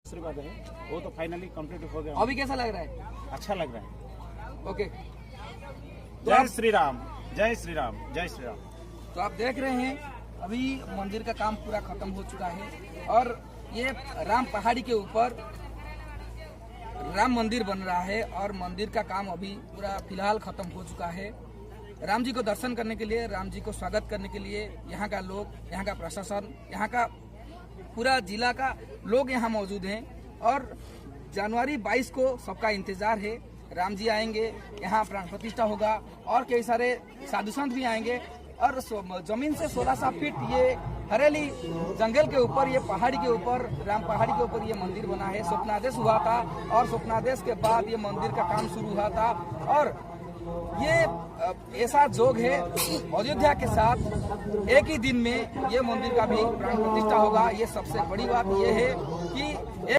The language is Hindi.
आशीर्वाद है वो तो फाइनली कंप्लीट हो गया। अभी कैसा लग रहा है? अच्छा लग रहा है। ओके, जय श्री राम, जय श्री राम, जय श्री राम। तो आप देख रहे हैं अभी मंदिर का काम पूरा खत्म हो चुका है और ये राम पहाड़ी के ऊपर राम मंदिर बन रहा है और मंदिर का काम अभी पूरा फिलहाल खत्म हो चुका है। राम जी को दर्शन करने के लिए, राम जी को स्वागत करने के लिए यहाँ का लोग, यहाँ का प्रशासन, यहाँ का पूरा जिला का लोग यहाँ मौजूद हैं और जनवरी 22 को सबका इंतजार है। राम जी आएंगे, यहाँ प्राण प्रतिष्ठा होगा और कई सारे साधु संत भी आएंगे और जमीन से 1600 फीट ये हरेली जंगल के ऊपर, ये पहाड़ी के ऊपर, राम पहाड़ी के ऊपर ये मंदिर बना है। स्वप्नादेश हुआ था और स्वप्नादेश के बाद ये मंदिर का काम शुरू हुआ था और ये ऐसा जोग है अयोध्या के साथ एक ही दिन में ये मंदिर का भी प्राण प्रतिष्ठा होगा। ये सबसे बड़ी बात ये है कि